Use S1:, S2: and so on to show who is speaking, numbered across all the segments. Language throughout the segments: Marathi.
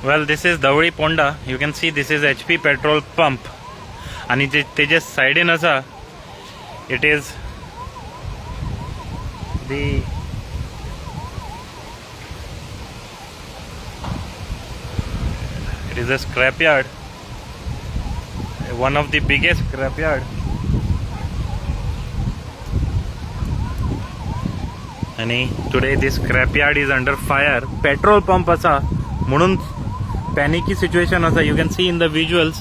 S1: Well, this is Dhavli Ponda. You can see this is HP petrol pump. And तेजे साइडीन असा, it is the a scrapyard, one of the biggest scrapyard. And today this scrapyard is under fire. Petrol pump असा म्हणून panicky situation असा. You can see in the visuals.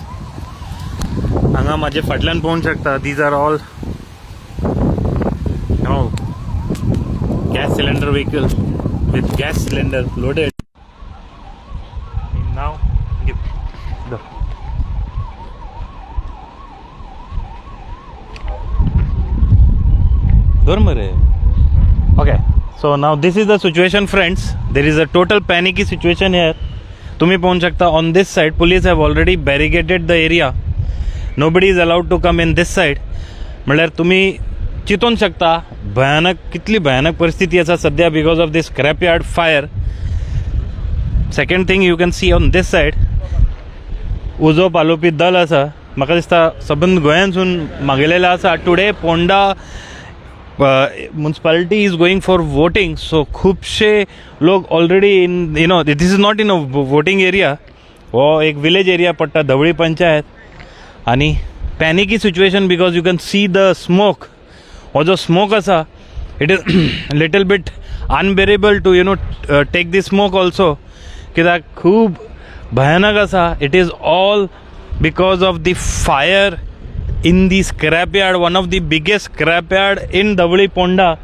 S1: हांगा माझे फाटल्यान पळोवंक शकता. These are all gas cylinder vehicle with gas cylinder loaded. And now okay, so now this is the situation, friends. There is a total panicky situation here. तुम्ही पाहू शकता on this side police have already barricaded the area. Nobody is allowed to come in this side. म्हळ्यार तुम्ही चिंतून शकता भयानक कितली भयानक परिस्थिती आसा सध्या because of this scrapyard fire. Second thing you can see on this side उजो पालोवपी दल आसा. म्हाका दिसता सबंद गोंयांसून मागयलेले आसा. Today Ponda municipality is going for voting, so खूबशे लोक already in, you know, this is not in a voting area. हो एक village area पडटा धवळी पंचायत. आणि panicky situation because you can see the smoke. हो जो smoke आसा, it is little bit unbearable to, you know, take the smoke also. कित्याक खूब भयानक आसा. It is all because of the fire in the scrapyard, one of the biggest scrapyard in Dhavli Ponda.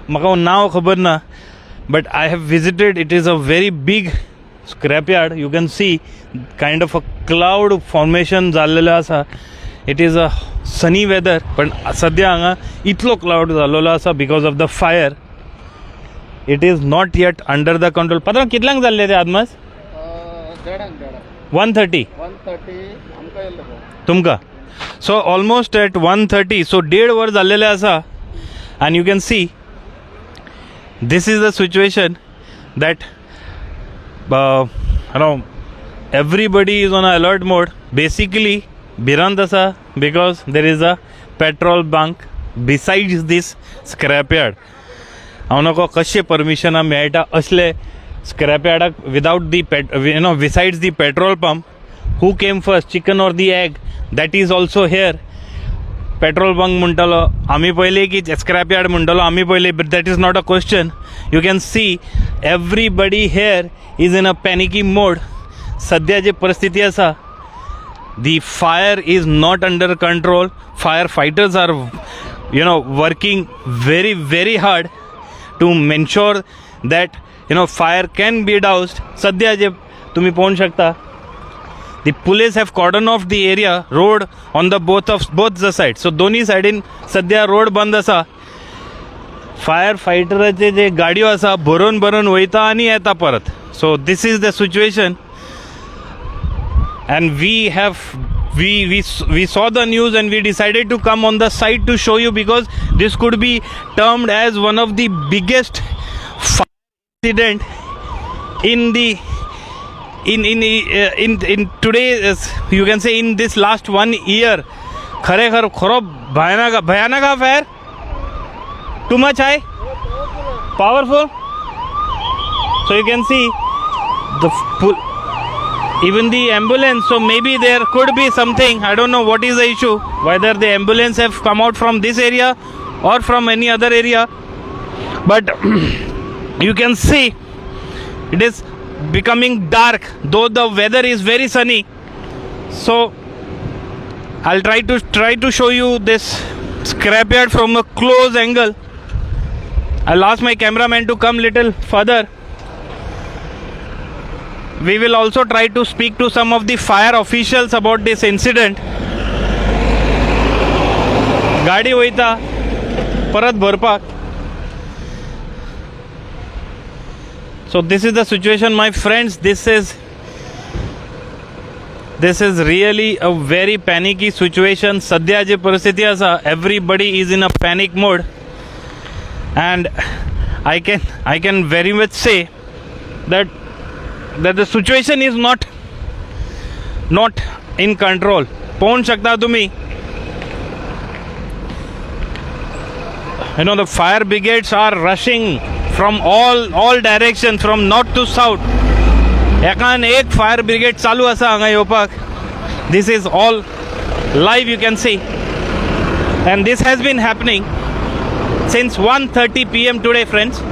S1: म्हाका नाव खबर ना, but I have visited. It is a very big scrapyard. You can see kind of a cloud formation जाल्लेलो आसा. It is a sunny weather, पण सद्या हांगा इतलो cloud जाल्लेलो आसा because of the fire. It is not yet under the control. पता कितल्यांक जाल्ले ते आदमास? 1:30 आमकां येयल्लो तुमकां. So almost at 1:30, so 1.5 hours जाल्लेले आसा. And you can see this is the situation that everybody is on alert mode. Basically भिरांत आसा because there is a petrol bunk besides this scrapyard. हांव नको कशें परमिशनां मेळटा असले scrapyardak without the besides the petrol pump. Who came first, chicken or the egg? That is also here. Petrol bunk म्हणटलो आमी पयले की scrapyard म्हणटलो आमी पयले, but that is not a question. You can see everybody here is in a panicky mode. सद्या जी परिस्थिती आसा, the fire is not under control. Firefighters are, you know, working very very hard to ensure that, you know, fire can be doused. सद्या जे तुम्ही पाहू शकता, the police have cordoned off the area, road on the both the sides. So दोन्ही साइडीन सद्या रोड बंद आसा. फायर फायटराचे जे गाडयो आसा भरून वयता आनी येता परत. So this is the situation. And we saw the news and we decided to come on the site to show you, because this could be termed as one of the biggest fire incident in the in today, you can say in this last 1 year. खरो भयानक affair. Too much high, powerful. So you can see even the ambulance. So maybe there could be something. I don't know what is the issue, whether the ambulance have come out from this area or from any other area, but you can see it is becoming dark, though the weather is very sunny. So I'll try to show you this scrapyard from a close angle. I'll ask my cameraman to come little further. We will also try to speak to some of the fire officials about this incident. गाडी वयता परत भरपाक. So this is the situation, my friends. This is really a very panicky situation. सद्या जी परिस्थिती आसा, everybody is in a panic mode. And I can very much say that the situation is not in control. पाहू शकता तुम्ही, the fire brigades are rushing from all directions, from north to south. एकान एक फायर ब्रिगेड चालू आसा हांगा येवपाक. This is all live, you can see, and this has been happening since 1:30 PM today, friends.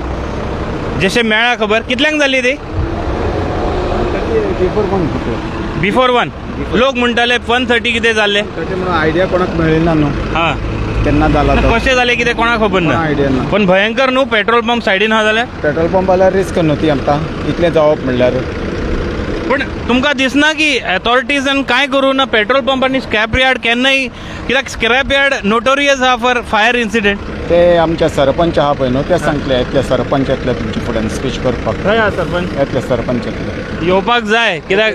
S1: जशे मेळ्ळा खबर कितल्यांक जाली ती? बिफोर 1. लोक म्हणटाले 1:30 कितें जाल्ले
S2: आयडिया कोणाक मेळिना न्हू.
S1: हां,
S2: केन्ना जाला तो
S1: कशें जालें कितें कोणाक खबर ना.
S2: आयडिया ना.
S1: पण भयंकर न्हू, पेट्रोल पंप सायडीन आहा जाल्यार.
S2: पेट्रोल पंप जाल्यार रिस्क न्हू ती आमकां इतलें जावप म्हणल्यार.
S1: पण तुमकां दिसना की अथॉरिटीजान कांय करूं ना पेट्रोल पंप आनी स्क्रॅप यार्ड केन्नाय? कित्याक स्क्रॅप यार्ड नोटोरियस आहा फॉर फायर इन्सिडेंट.
S2: ते आमचे सरपंच आहा पळय न्हू, ते सांगले येतले सरपंच येतले तुमचे फुड्यान स्पीच करपाक.
S1: खंय आहा सरपंच?
S2: येतले सरपंच येतले.
S1: येवपाक जाय, कित्याक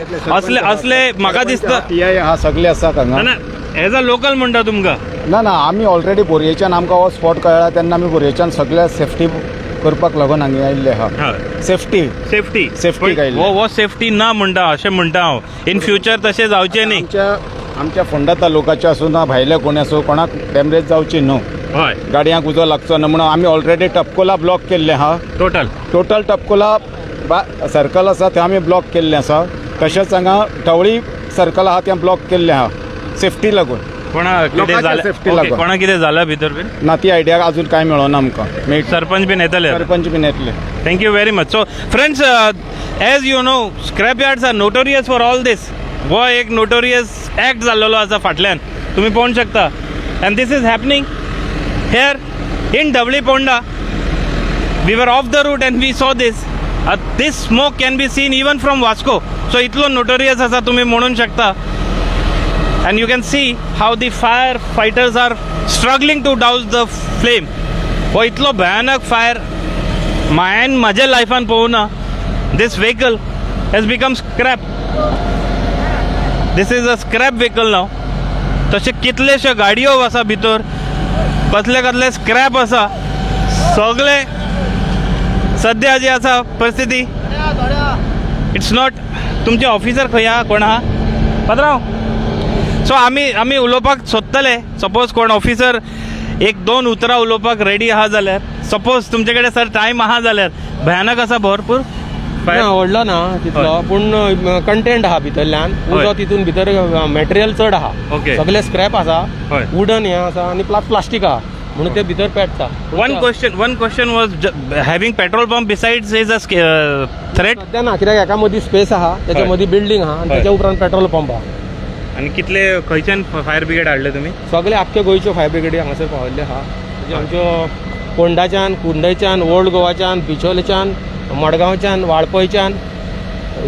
S1: असले म्हाका दिसता
S2: PI आहा सगळे आसा हांगा.
S1: ना एज अ लोकल म्हणटा तुमकां.
S2: ना आमी ऑलरेडी बोरयेच्यान आमकां हो स्पॉट कळ्ळा तेन्ना आमी बोरयेच्यान सगळ्या सेफ्टी करपाक लागून हांगा आयिल्ले आहा. सेफ्टी गायले.
S1: हो सेफ्टी ना म्हणटा, अशें म्हणटा हांव. इन फ्युचर तशें जावचें न्ही.
S2: आमच्या फोंडा तालुकाचे आसूं ना भायले कोणी आसूं कोणाक डॅमेज जावची न्हू.
S1: हय,
S2: गाडयांक उजो लागचो ना म्हणून आमी ऑलरेडी टपकोला ब्लॉक केल्ले आहा. टोटल टपकोला सर्कल आसा थंय आमी ब्लॉक केल्लें आसा. तशेंच हांगा टवळी सर्कल आहा तें ब्लॉक केल्लें आहा सेफ्टी लागून.
S1: कोणा कितें जालां भितर बीन
S2: ना ती आयडिया अजून कांय मेळोना आमकां.
S1: सरपंच बीन येतले. Thank you very much. So friends, as you know, scrap yards are notorious for all this. हो एक नोटोरियस ॲक्ट जाल्लो आसा फाटल्यान, तुमी पळोवंक शकता. And this is happening here in Dhavali Ponda. We were off the route and we saw this. This smoke can be seen even from Vasco. So इतलो नोटोरियस आसा तुम्ही म्हणूंक शकता. And you can see how the firefighters are struggling to douse the flame. हो इतलो भयानक फायर हांवें म्हाज्या लायफान पळोवना. This vehicle has become scrap. This is a scrap vehicle now. तशे कितलेशे गाडयो आसा भितर, कसले स्क्रॅप आसा. सगळे सद्या जी आसा परिस्थिती, इट्स नॉट. तुमचे ऑफिसर खंय आहा, कोण आहा पात्रांव? सो आमी उलोवपाक सोदतले. सपोज कोण ऑफिसर 1-2 उतरां उलोवपाक रेडी आहा जाल्यार, सपोज तुमचे कडेन सर टायम आहा जाल्यार. भयानक आसा भरपूर
S3: व्हडलो ना तितलो, पूण कंटेंट आहा भितरल्यान. उजो तितून भितर मॅटेरियल चड आहा. सगळे स्क्रॅप आसा, वुडन हें आसा आनी प्लास्टीक आहा म्हणून ते भितर पेटता.
S1: One question was having petrol pump besides is a threat.
S3: सद्या ना, कित्याक एका मदीं स्पेस आहा, त्याच्या मदीं बिल्डींग आहा आनी त्याच्या उपरांत पेट्रोल पंप आहा.
S1: आणि कितले खंयच्यान फायर ब्रिगेड हाडले तुमी?
S3: सगळे आख्खे गोंयच्यो फायर ब्रिगेडी हांगासर पावल्ले आहा. म्हणजे आमच्यो फोंडाच्यान, कुंडयच्यान, ओल्ड गोवाच्यान, बिचोलेच्यान, मडगांवच्यान, वाळपयच्यान,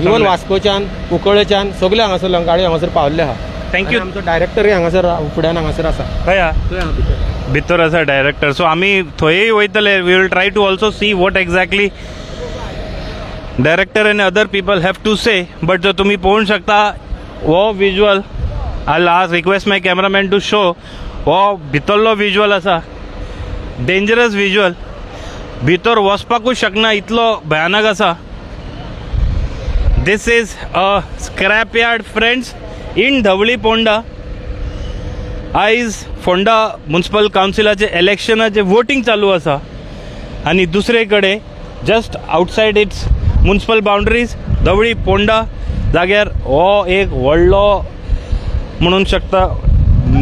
S3: इवन वास्कोच्यान, कुंकळ्ळेच्यान सगळे हांगासर गाडी हांगासर पावल्ले आहा.
S1: थँक्यू.
S3: आमचो डायरेक्टरूय हांगासर फुड्यान हांगासर आसा.
S1: खंय आहा? भितर आसा डायरेक्टर. सो आमी थंयय वयतले. We will try to also see what exactly director and other people have to say. But जो तुम्ही पळोवंक शकता हो visual, I'll request my cameraman to show. हो भितरलो विज्युअल आसा, डेंजरस विज्युअल. भितर वचपाकूच शकना इतलो भयानक आसा. This is a scrap yard friends in Dhavali Ponda. आयज फोंडा म्युनिसिपल कावन्सिलाचे इलेक्शनाचे वोटींग चालू आसा आनी दुसरे कडेन just outside its municipal boundaries Dhavali Ponda जाग्यार हो एक व्हडलो म्हणून शकता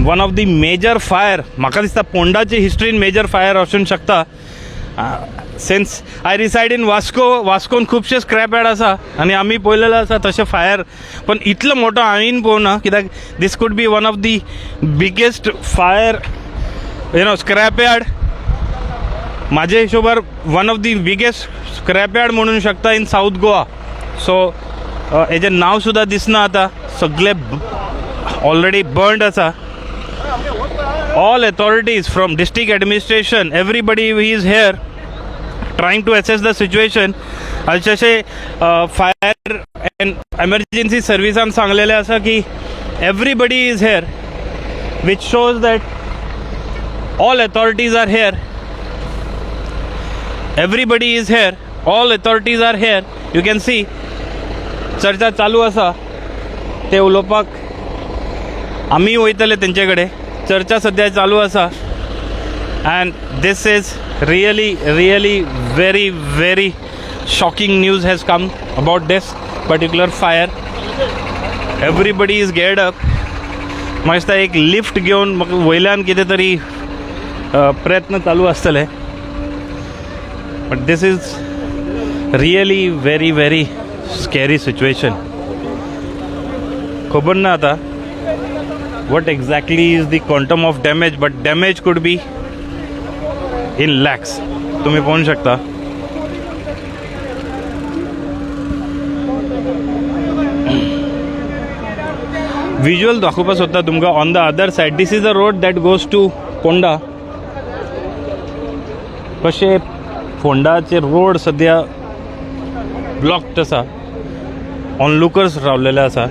S1: one of the major fire. म्हाका दिसता पोंडाची हिस्ट्रीन मेजर फायर आसूंक शकता. सिन्स आय रिसायड इन वास्कोन खुबशे स्क्रॅप यार्ड आसा आनी आमी पळयलेले आसा तशें फायर. पण इतलो मोठो हांवें पळोवना, कित्याक this could be one of the biggest fire scrap yard. म्हाज्या हिशोबार one of the biggest scrap yard म्हणूंक शकता इन साऊथ गोवा. सो हेजें नांव सुद्दां दिसना आतां. सगळे already burned asa. All authorities from district administration, everybody is here trying to assess the situation. अशे फायर एंड emergency सर्विसान सांगलेले आसा की everybody is here, which shows that all authorities are here. Everybody is hair, all authorities are here. You can C चर्चा चालू आसा. ते उलोवपाक आमी वयतले तेंचे कडेन. चर्चा सद्या चालू आसा. And this is really very shocking news has come about this particular fire. Everybody is geared up. म्हाका दिसता एक लिफ्ट घेवन म्हाका वयल्यान कितें तरी प्रयत्न चालू आसतले. But this is really very scary situation. खबर ना आता what exactly is the quantum of damage, but damage could be in lakhs. तुम्ही पाहू शकता. विज्युअल दाखोवपाक सोदता तुमकां on the other side. This is the road that goes to Ponda. कशे फोंडाचे रोड सद्या ब्लॉक्ड आसा. ऑनलुकर्स रावलेले आसा.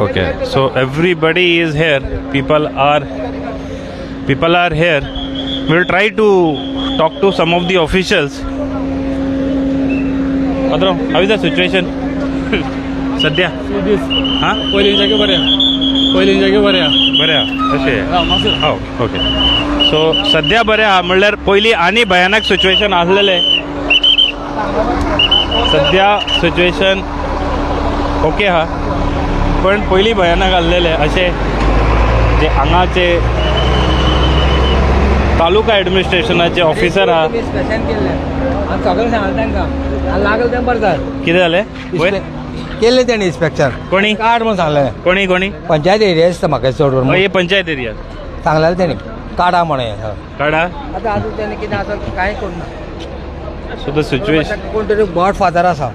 S1: Okay, so everybody is here. People are here. We'll try to talk to some of the officials. Adro, how is the situation? सध्या हां
S3: पयलीं जागे बरें
S1: अशें हो ओके. सो सध्या बरें आहा म्हणल्यार पयलीं आनी भयानक सिच्युएशन आसलेलें. सध्या सिच्युएशन ओके आहा पण पयलीं भयानक आसलेले. अशें जे हांगाचे तालुका एडमिनिस्ट्रेशनाचे ऑफिसर आहा.
S3: सगळें सांगलें तांकां लागलें तें बरें जालें.
S1: कितें जालें
S3: केल्लें तेणी इन्स्पेक्शन
S1: कोणी
S3: काड म्हणून सांगलें.
S1: कोणी
S3: पंचायत एरिया दिसता म्हाका चड करून.
S1: हे पंचायत एरिया
S3: सांगलेलें तेणी काडा म्हणून
S1: काडा.
S3: आतां आजून तेणी कितें आसा कांय करना.
S1: सो द सिच्युएशन
S3: कोण तरी गॉड फादर आसा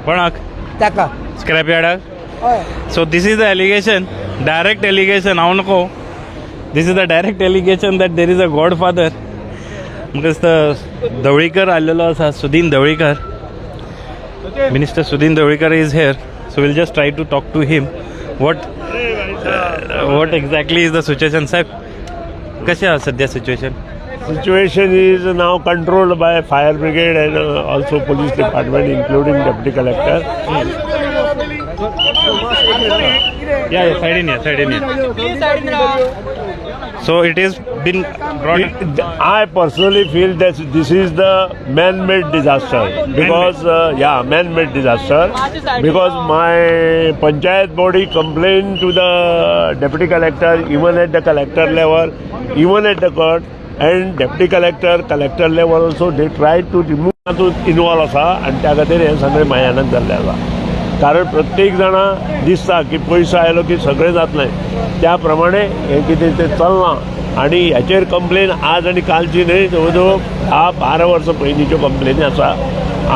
S1: कोणाक
S3: ताका
S1: स्क्रॅप यार्डाक.
S3: हय
S1: So this is the allegation, direct allegation. हांव नको. This is the direct allegation that there is a godfather. म्हाका दिसता धवळीकर आलेलो आसा. Sudin Dhavalikar. Minister Sudin Dhavalikar is here. So we'll just try to talk to him. What exactly is the situation, साहेब? कशें आहा सध्या situation?
S4: Situation is now controlled by fire brigade and also police department, including deputy collector.
S1: Yeah, side in here. So it is been brought.
S4: I personally feel that this is the man-made disaster because man-made disaster because my panchayat body complained to the deputy collector, even at the collector level, even at the court, and deputy collector level also they tried to remove involve आसा आणि त्या खातीर हे सगळें भयानक जाल्लें आसा. कारण प्रत्येक जाणा दिसता की पयसो आयलो की सगळें जातलें. त्या प्रमाणे हें कितें तें चलना आनी हेचेर कंप्लेन आज आनी कालची न्हय जवळ जवळ 10-12 वर्सां पयलींच्यो कंप्लेनी आसा.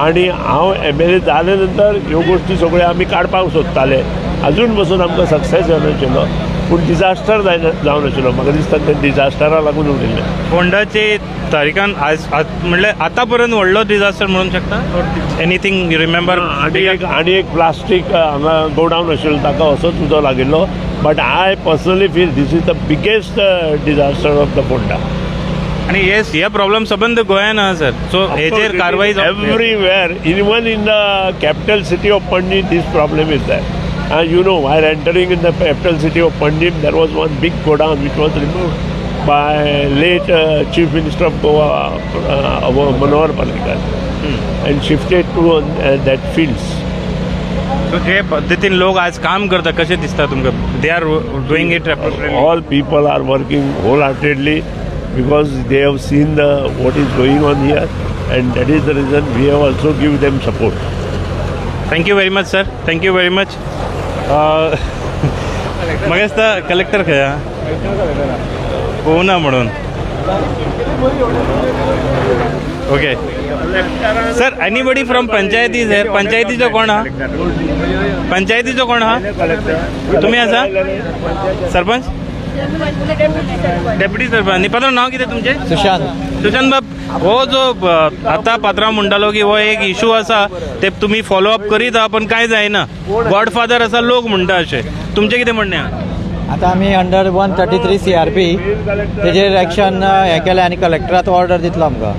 S4: आनी हांव MLA जाले नंतर ह्यो गोश्टी सगळ्यो आमी काडपाक सोदताले. अजून पसून आमकां सक्सेस जावनाशिल्लो पूण डिजास्टर जावन आशिल्लो. म्हाका दिसता तें डिजास्टरा लागून उरलेलें.
S1: फोंडाचे तारीखान आज म्हणल्यार आतां पर्यंत व्हडलो डिजास्टर म्हणूंक शकता. Anything you remember?
S4: आनी एक प्लास्टीक हांगा गोडावन आशिल्लो ताका असोच उजो लागिल्लो. But I personally feel this is the biggest disaster of the Ponda.
S1: आणि हे प्रॉब्लेम सबंद गोंयान आहा सर. सो हेचेर कारवाई
S4: everywhere even in the capital city of Panaji this problem is that. And you know, while entering in the capital city of Panjim, there was one big godown which was removed by late Chief Minister of Goa, Manohar Parrikar, and shifted to that fields.
S1: So जे पद्धतीन लोक आज काम करता कशें दिसता तुमकां? They are doing it appropriately.
S4: All people are working wholeheartedly because they have seen what is going on here, and that is the reason we have also give them support.
S1: Thank you very much, sir. Thank you very much. म्हाका दिसता कलेक्टर खंय पोवना म्हणून. Okay sir, anybody from panchayat is here? पंचायतीचो कोण आहा? पंचायतीचो कोण आहा? तुमी आसा? सरपंच? डेप्युटी सरपंच. न्ही पात्रांव नांव कितें तुमचें? सुशांत बाब. हो जो आता पात्रांव म्हणटालो की हो एक इशू आसा ते तुमी फॉलोअप करीत आहा पण कांय जायना. गॉडफादर आसा लोक म्हणटा अशें. तुमचें कितें म्हणणें आहा?
S5: आता आमी अंडर 133 CRP तेजेर एक्शन हें केलें आनी कलेक्टरात ऑर्डर दितलो आमकां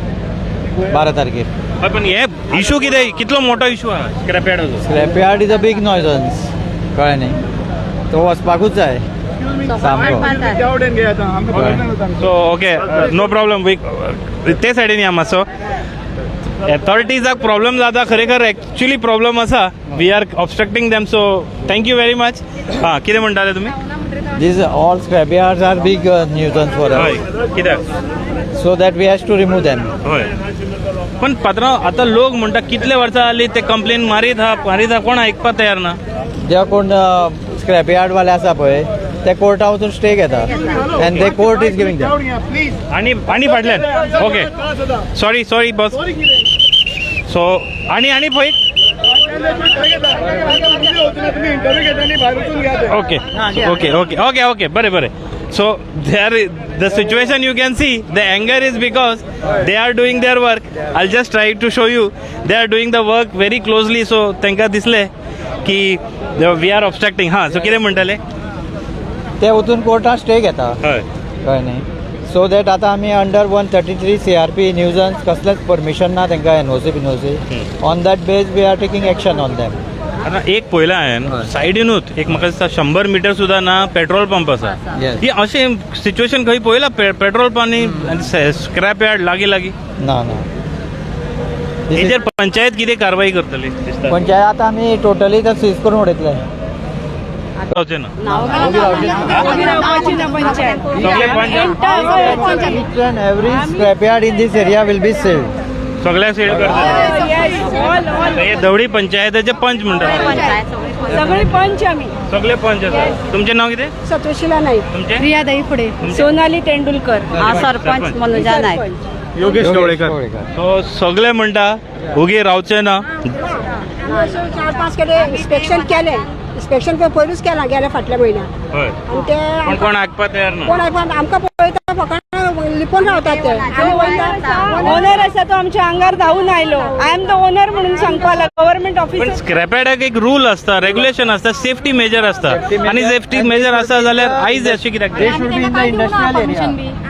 S5: 12 तारखेर.
S1: हय, पण हे इशू कितें, कितलो मोठो इशू आहा स्क्रॅपयार्डाचो?
S5: Scrapyard is a big nuisance, कळ्ळें न्ही, तो वचपाकूच जाय सामको.
S1: So okay, no problem. ते सायडीन या मातसो. अथॉरिटीजाक प्रॉब्लम जाता, खरेखर एक्चुअली प्रॉब्लम आसा. We are obstructing them. So thank you very much. हां, कितें म्हणटाले तुमी?
S5: These all scrapyards are big nuisance for
S1: हय,
S5: us,
S1: कित्याक?
S5: so that we has to remove them.
S1: हय, पण पात्रांव, आतां लोक म्हणटा कितले वर्सां जालीं ते कंप्लेन मारीत आहा, कोण आयकपा तयार ना.
S5: जे कोण स्क्रॅपयार्ड वाले आसा पळय ते कोर्टा वचून स्टे घेता and they court is giving them.
S1: आणि फाटल्यान ओके, सॉरी बॉस. सो आणि पळय ओके बरें. So there the situation you can see, the anger is because they are doing their work. I'll just try to show you. They are doing the work very closely, so तांकां दिसले की we are obstructing. हां, सो कितें म्हणटाले
S5: ते वचून कोर्टान स्टे घेता,
S1: हय.
S5: कळ्ळें न्ही. सो दॅट आतां आमी अंडर 133 CRP न्यूजन्स कसलेंच परमिशन ना तांकां NOC on that base we are taking action on them.
S1: आता एक पळयलां हांवें सायडीनूच एक म्हाका दिसता 100 मिटर सुद्दां ना पेट्रोल पंप आसा.
S5: Yes.
S1: ही अशें सिच्युएशन खंय पळयलां? पेट्रोल पंप आनी स्क्रॅप यार्ड लागीं
S5: ना
S1: हेजेर पंचायत कितें कारवाई करतली दिसता?
S5: पंचायत आतां आमी टोटली ते सीज करून उडयतले.
S1: रावचें ना.
S5: Each and every scrapyard in this area will be sealed.
S1: सगळ्या सीड करता. हे दवडी पंचायतीचे पंच म्हणटात.
S6: सगळे पंच आम्ही
S1: सगळे पंच आसात. तुमचें नांव कितें?
S6: सतोशीला नाईक,
S1: तुमचें?
S6: प्रिया पुढे, सोनाली तेंडुलकर, सरपंच मनोजा नाईक,
S5: योगेश ढवळेकर.
S1: सो सगळे म्हणटा उगी रावचें ना.
S6: 4-5 केले इन्स्पेक्शन केले, इन्स्पेक्शन पयरूच केला गेल्या फाटल्या म्हयन्यात.
S1: हय,
S6: आणि ते
S1: पण कोण आयकपा तयार ना.
S6: कोण आयकून आमकां पळयता फकत लिपोन रावतात ते. ओनर आसा तो आमच्या आंगार धावून आयलो. आय एम द ओनर म्हणून सांगपा लागलो गव्हर्नमेंट
S1: पण
S6: ऑफिसर.
S1: स्क्रॅपयार्डाक एक रूल आसता, रेग्युलेशन आसता, सेफ्टी मेजर आसता. आनी सेफ्टी मेजर आसा जाल्यार आयज अशें कित्याक?
S5: They should be in the industrial area.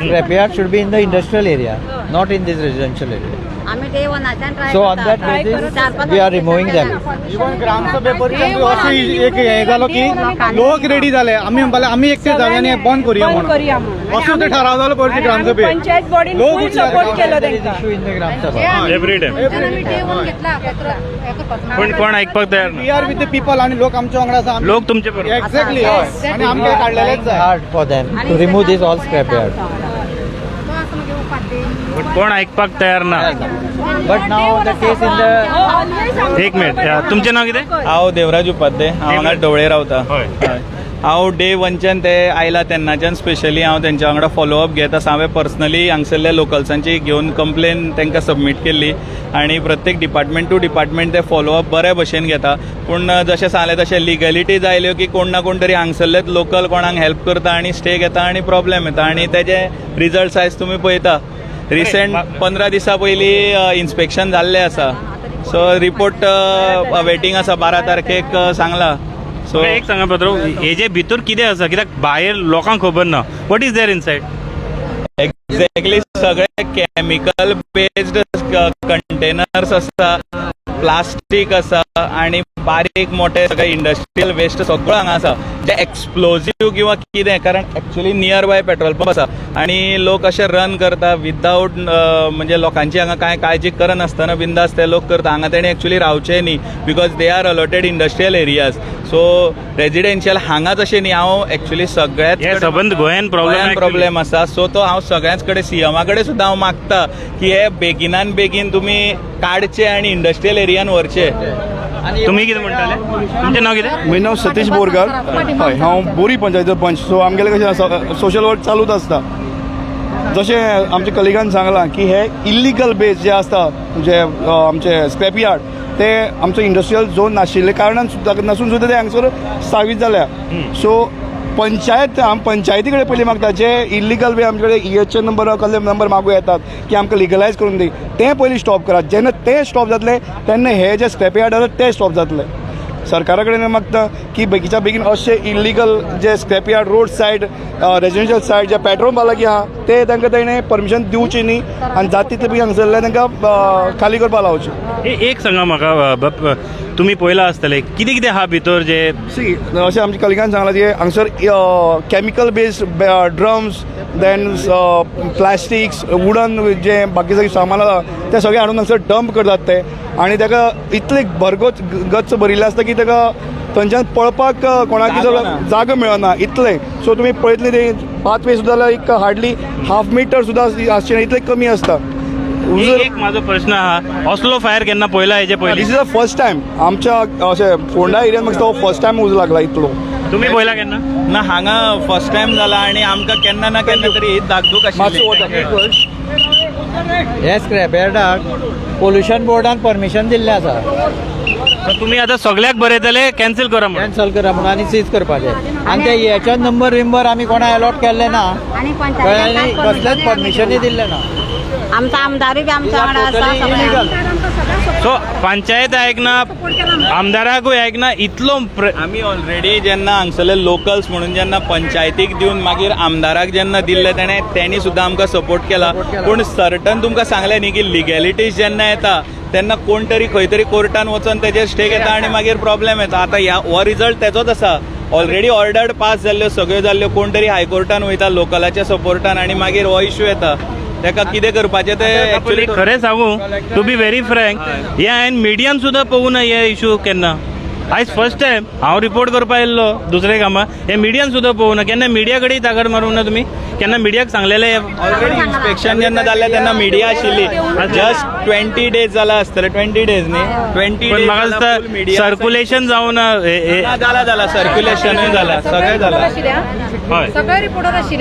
S5: Scrapyard should be in the industrial area, not in this residential area. So on that basis, we are removing them.
S7: Even ग्रामसभेपर्यंत अशें एक हें जालो की लोक रेडी जाले, आमी म्हणपाले आमी एकटे जावया आनी हें बंद करुया
S6: बंद करूया
S7: म्हणून असो ते ठराव जालो पयलीं ग्रामसभेत.
S6: पंचायत बॉडीन
S7: लोक
S6: फुल
S7: उठले
S6: सपोर्ट केलो
S5: There is
S6: तांकां.
S5: issue in the Gram Sabha.
S1: Every day. पण कोण आयकपाक तयार ना.
S7: We are with the people आणि लोक आमच्या वांगडा आसा.
S1: लोक तुमचे बरोबर.
S7: एक्झॅक्टली आणि आमकां काडलेलेच जाय.
S5: Hard for them to remove this all scrapyard.
S1: पण कोण आयकपाक तयार ना.
S5: But now the case in the
S1: एक मिनिट, तुमचें नांव कितें?
S8: हांव देवराज उपाध्याय, हांव हांगा ढवळे रावता.
S1: हय.
S8: हांव डे 1च्यान ते आयला तेन्नाच्यान स्पेशली हांव तेंच्या वांगडा फॉलोअप घेत आसा. हांवें पर्सनली हांगसरल्या लोकल्सांची घेवन कंप्लेन तांकां सबमीट केल्ली आनी प्रत्येक डिपार्टमेंट टू डिपार्टमेंट ते फॉलोअप बरे भशेन घेता. पूण जशें सांगलें तशें लिगलिटीज आयल्यो की कोण ना कोण तरी हांगसरलेच लोकल कोणाक हेल्प करता आनी स्टे घेता आनी प्रॉब्लेम येता. आनी तेजे रिजल्ट्स आयज तुमी पळयता. रिसेंट 15 दिसां पयलीं इन्स्पेक्शन जाल्लें आसा. सो रिपोर्ट वेटिंग आसा, 12 तारखेक सांगला. सो
S1: एक सांगा पात्रांव, हेजे भितर कितें आसा? कित्याक भायर लोकांक खबर ना. What is there inside?
S8: Exactly सगळे केमिकल बेस्ड कंटेनर्स आसा, प्लास्टीक आसा आनी बारीक मोठे सगळे इंडस्ट्रियल वेस्ट सगळं हांगा आसा. जे एक्सप्लोजीव किंवा कितें, कारण actually near by petrol pump आसा आनी लोक अशे रन करता विदाउट म्हणजे लोकांची हांगा कांय काळजी करनासतना बिंदास ते लोक करता. हांगा तेणी एक्चुअली रावचें न्ही, because they are allotted industrial areas. So residential हांगाच अशें न्ही. हांव एक्चुअली सगळ्याच
S1: हे सबंद गोंयान
S8: प्रॉब्लेम आसा. सो तो हांव सगळ्याच कडेन सीएमा कडेन सुद्दां हांव मागता की हे बेगिनान बेगीन तुमी काडचे आनी इंडस्ट्रियल एरियान व्हरचे.
S1: तुम्ही कितें म्हणटाले? तुमचें नांव कितें?
S9: म्हजें नांव सतीश बोरकार. हय, हांव बोरी पंचायतीचो पंच. सो आमगेलें कशें आसा, सोशल वर्क चालूच आसता. जशें आमच्या कलिगान सांगलां की हे इल्लिगल बेस जे आसता, जे आमचे स्क्रॅप यार्ड, ते आमचो इंडस्ट्रियल झोन नाशिल्ले कारणान सुद्दां नसून सुद्दां ते हांगसर स्थापीत जाल्या. सो पंचायती कडेन पयलीं मागता जे इल्लिगल वे आमचे कडेन EHN नंबर कसले नंबर मागूं येतात की आमकां लिगलायज करून दी, तें पयलीं स्टॉप करात. जेन्ना तें स्टॉप जातलें तेन्ना हे जे स्क्रॅप यार्ड आसात ते स्टॉप जातले. सरकारा कडेन मागता की बेगीच्या बेगीन अशे इल्लीगल जे scrap yard road side residential side जे पेट्रोल बालाकी आहा ते तांकां तेणें परमिशन दिवची न्ही आनी जाता तितले बेगीन हांगसरले तांकां खाली करपा लावचें.
S1: एक सांगा म्हाका तुमी पळयला आसतले कितें कितें आहा भितर जे
S9: सी अशें आमच्या कलिगान सांगलां की हांगसर chemical based drums then plastics wooden जे बाकी सगळें सामान आसा तें सगळें हाडून हांगसर डंप करतात ते आनी ताका इतले भरगच गच्च भरिल्ले आसता की ताका थंयच्यान पळपाक कोणाक जागो मेळना इतले. सो तुमी पळयतले ते पाथवे सुद्दां जाल्यार एक हार्डली हाफ मिटर सुद्दां आसचें ना इतले कमी आसता.
S1: एक माझो प्रश्न आहा असलो फायर केन्ना पळयला हेजे पयलीं?
S9: This is the first time आमच्या अशें फोंडा एरियान म्हाका तो फर्स्ट टायम उजो लागला इतलो.
S1: तुम्ही पळयला केन्ना?
S8: ना हांगा फर्स्ट टायम जाला आणि आमकां केन्ना ना केन्ना तरी धाकधूक आशिल्ली.
S5: हे स्क्रॅप यार्डाक पोल्युशन बोर्डान परमिशन दिल्लें आसा.
S1: तर तुम्ही आता सगळ्याक बरयतले कॅन्सल करा म्हणून.
S5: कॅन्सल करा म्हणून आनी सीज करपाचें आनी ते हेच्या नंबर विंबर आमी कोणा अलॉट केल्ले ना कळ्ळें कसलेच परमिशनूय दिल्ले ना.
S6: आमचा आमदारूय बी आमच्या वांगडा आसा सगळ्यांक.
S1: सो पंचायत आयकना आमदाराकूय आयकना इतलो
S8: आमी ऑलरेडी जेन्ना हांगसरले लोकल्स म्हणून जेन्ना पंचायतीक दिवन मागीर आमदाराक जेन्ना दिल्ले तेणी सुद्दां आमकां सपोर्ट केला. पूण सर्टन तुमकां सांगलें न्ही की लिगॅलिटीज जेन्ना येता तेन्ना कोण तरी खंय तरी कोर्टान वचून तेजेर स्टे घेता आनी मागीर प्रॉब्लेम येता. आतां हो रिजल्ट तेचोच आसा. ऑलरेडी ऑर्डर पास जाल्ल्यो सगळ्यो जाल्ल्यो कोण तरी हायकोर्टान वयता लोकलाच्या सपोर्टान आनी मागीर हो इश्यू येता. ताका कितें करपाचें ते
S1: एक्चुअली खरें सांगू टू बी व्हेरी फ्रँक हे हांवें मिडियान सुद्दां पळोवना हे इशू केन्ना. आयज फर्स्ट टायम हांव रिपोर्ट करपा येयल्लो दुसरे कामां हे मिडियान सुद्दां पळोवना. केन्ना मिडिया कडेन ताकड मारूंक ना तुमी? केन्ना मिडियाक सांगलेले?
S8: ऑलरेडी इन्स्पेक्शन जेन्ना जाल्लें तेन्ना मिडिया आशिल्ली. जस्ट 20 days जाला आसतले 20 days न्ही 20
S1: पण म्हाका दिसता सर्क्युलेशन जावन
S8: जाला सर्क्युलेशनूय जाला सगळें जाला.
S1: हय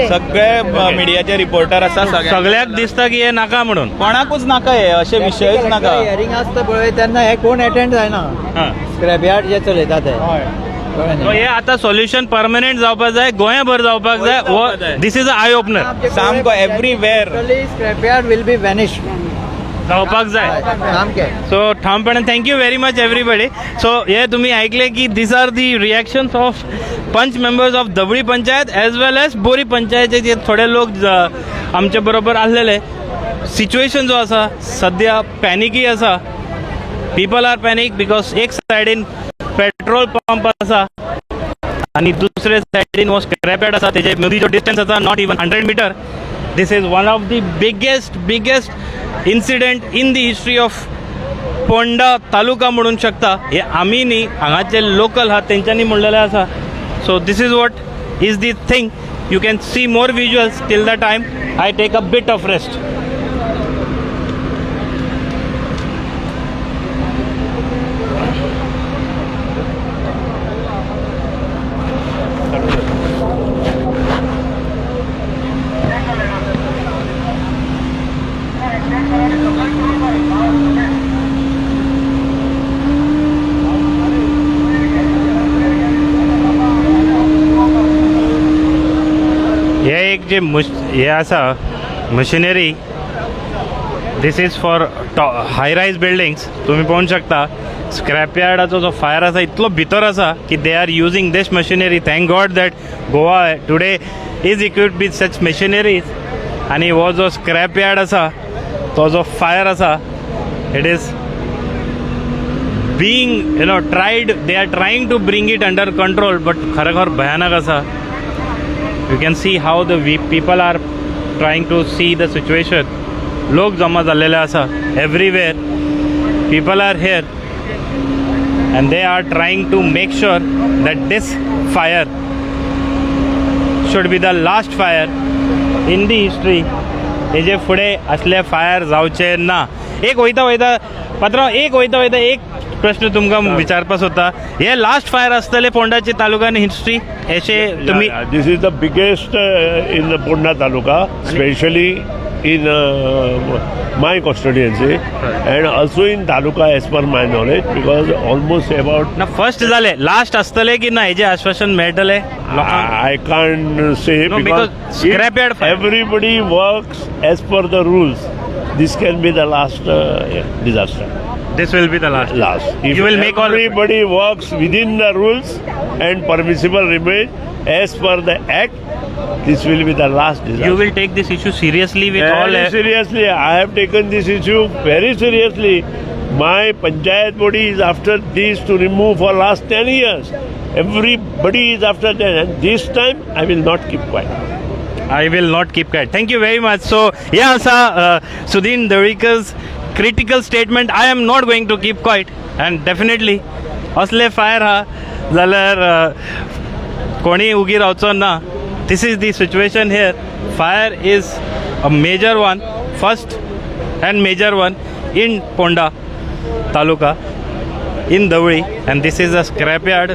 S8: सगळे मिडियाचे रिपोर्टर आसा
S1: सगळ्याक दिसता की हे नाका म्हणून.
S8: कोणाकूच नाका हे अशे विशयच नाका.
S5: हियरिंग आसता पळय तेन्ना हे कोण अटेंड जायना स्क्रॅप यार्ड जे चलयता ते.
S1: हे आता सोल्युशन परमनंट जावपाक जाय गोंयभर जावपाक जाय. This is a eye opener
S8: सामको एव्हरीवेअर.
S5: Scrap yard will be vanish
S1: जावपाक जाय
S5: सामकें.
S1: सो ठामपणान thank you very much everybody. So हे तुम्ही ऐकले की these are the reactions of panch members of Dhavali panchayat as well as Bori पंचायतीचे जे थोडे लोक आमच्या बरोबर आसलेले. सिच्युएशन जो आसा सद्या पॅनिकी आसा. पीपल आर पॅनिक बिकॉज एक सायडीन पेट्रोल पंप आसा आणि दुसरे सायडीन हो स्क्रॅप यार्ड आसा तेजे मदीं जो डिस्टन्स आसा not even 100 metre. This is one of the biggest incident in the history of Ponda taluka म्हणून शकता. हे आमी न्ही हांगाचे लोकल आहात तेंच्यांनी म्हणलेले आसा. So this is what is the thing. You can see more visuals till the time I take a bit of rest. जे हे आसा machinery this is for high rise buildings. तुम्ही पळोवंक शकता स्क्रॅप यार्डाचो जो फायर आसा इतलो भितर आसा की they are using this machinery. Thank God that Goa today is equipped with such machineries. आणि हो जो स्क्रॅप यार्ड आसा तो जो फायर आसा it is being tried. They are trying to bring it under control but खरेखर भयानक आसा. You can see how the people are trying to see the situation. लोक जमा झालेले आसा everywhere. People are here and they are trying to make sure that this fire should be the last fire in the history. हेजे फुडें असले फायर जावचे ना. एक वयता पात्रांव एक प्रश्न तुमकां विचारपाक सोदता. हे लास्ट फायर आसतले पोंडाचे तालुकान हिस्ट्री अशे तुम्ही?
S4: This is the biggest in the Ponda taluka specially in my constituency and also in taluka as per my knowledge because almost about
S1: ना फर्स्ट झाले लास्ट असतले की ना हेजे आश्वासन मेळटले?
S4: I can't say
S1: because scrap yard fire.
S4: everybody works as per the rules. This can be the last disaster.
S1: This will be the last.
S4: If
S1: You will make all.
S4: everybody works within the rules and permissible remain as per the act, this will be the last disaster.
S1: You will take this issue seriously with all.
S4: Very seriously, I have taken this issue very seriously. My panchayat body is after this to remove for last 10 years. Everybody is after that, and this time I will not keep quiet.
S1: I will not keep quiet. Thank you very much. So, yeah, Sudhin Davikar's critical statement, I am not going to keep quiet. And definitely, असले fire ha, जाल्यार कोणी उगी रावचो ना. This is the situation here. Fire is a major one, first and major one in Ponda Taluka, in Dawli, and this is a scrapyard,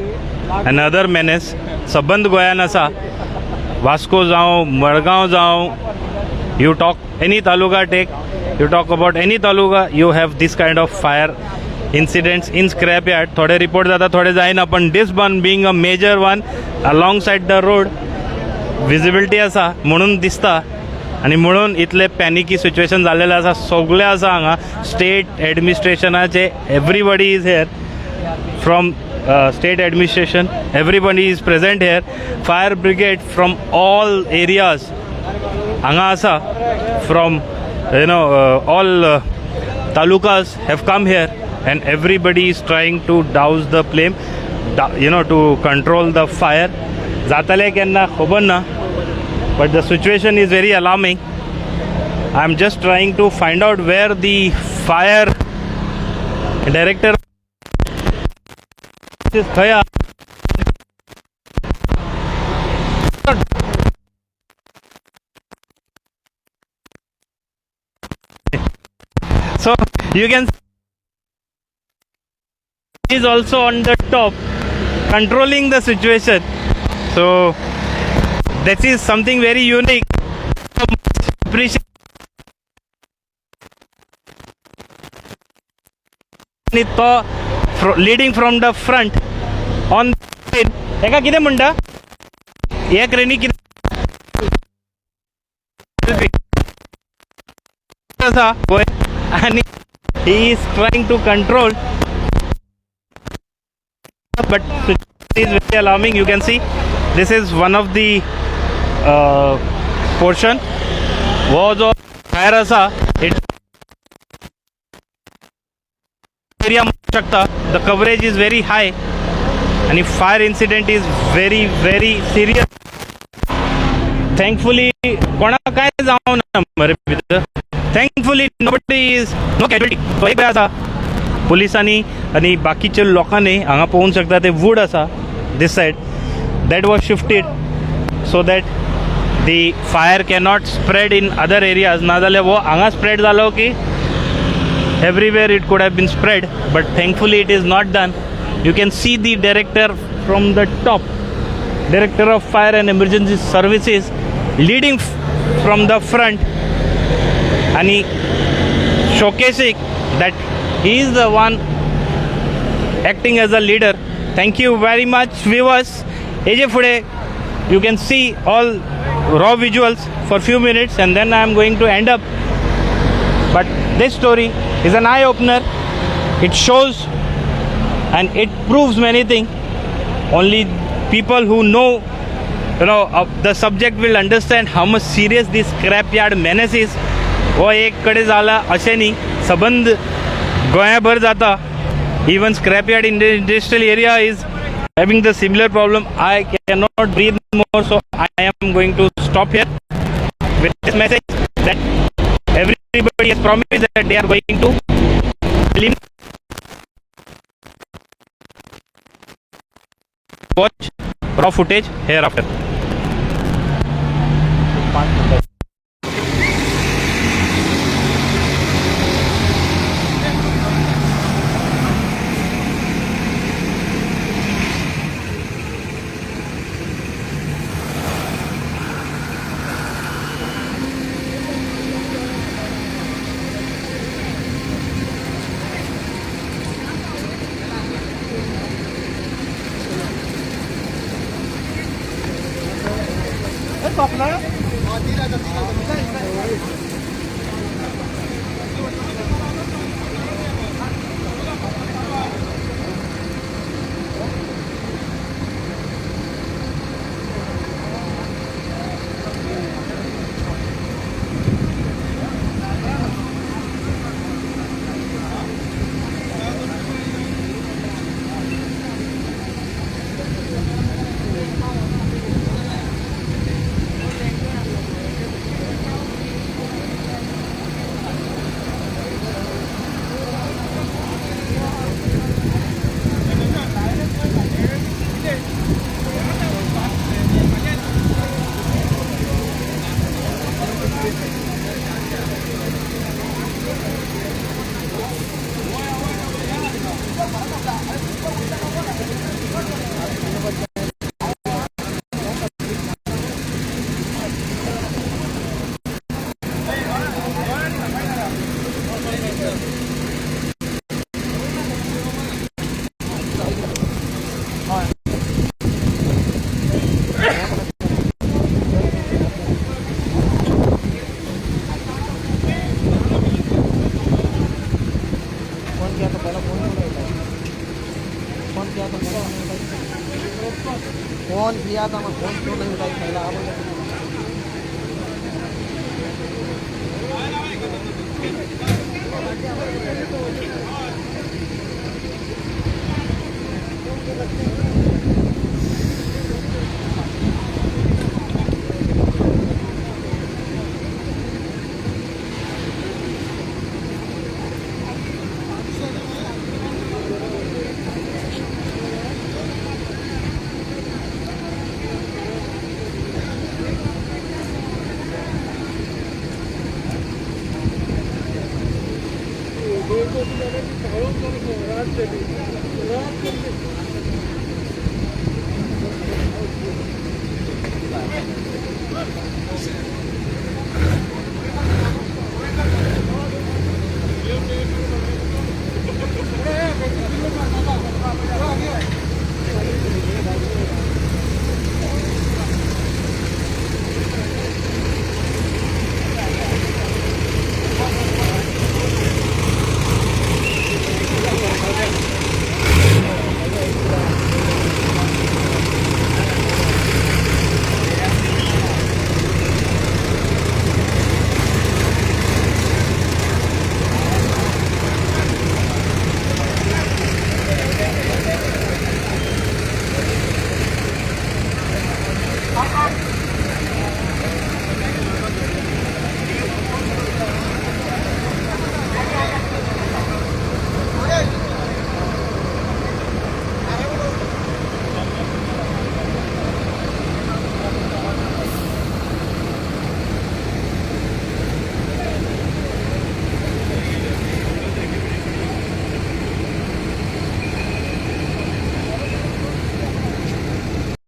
S1: another menace. Saband गोंयान आसा. Vasco जाओ, Margaon जाओ, you talk any taluka take, you talk about any taluka, you have this kind of fire incidents in scrapyard. थोडे report जाता, थोडे जायना, पण this one being a major one alongside the road, visibility आसा म्हणून दिसता आणि म्हणून इतले पॅनिकी सिच्युएशन जाल्लेले आसा. सगळे आसा हांगा स्टेट एडमिनिस्ट्रेशनाचे, everybody is here from state administration, everybody is present here. Fire brigade from all areas anga asa, from all talukas have come here, and everybody is trying to douse the flame, to control the fire. Zatale kenna khobar na, but the situation is very alarming. I am just trying to find out where the fire director is. Khaya. So you can see he is also on the top controlling the situation. So this is something very unique. Appreciate leading from the front on एका कितें म्हणटा एक रेनी आसा पळय आनी he is trying to control, but it is very alarming. You can see this is one of the portion wo jo fire आसा it area म्हणू शकता. The coverage is very high and if fire incident is very very serious. Thankfully कोणा काय जावं ना मरे भितर. Thankfully nobody is no casualty. तो एक आसा पुलिसांनी आणि बाकीच्या लोकांनी हांगा पळोवंक शकता ते वूड आसा this side that was shifted so that the fire cannot spread in other areas. नाजाल्यार वो हांगा spread जालो की everywhere it could have been spread, but thankfully it is not done. You can see the director from the top, director of fire and emergency services, leading from the front and he showcasing that he is the one acting as a leader. Thank you very much, viewers. AJ Fude, you can see all raw visuals for few minutes and then I am going to end up. But this story is an eye-opener. It shows and it proves many things. Only people who know the subject will understand how much serious this scrapyard menace is. वो एक कडे जाला अशें न्ही, सबंद गोंयाभर जाता. Even scrapyard in the industrial area is having the similar problem. I cannot breathe more, so I am going to stop here with this message that everybody has promised that they are going to clean. Watch raw footage hereafter.
S5: आता मग फोन करून काही खायला आवडलं.
S7: रात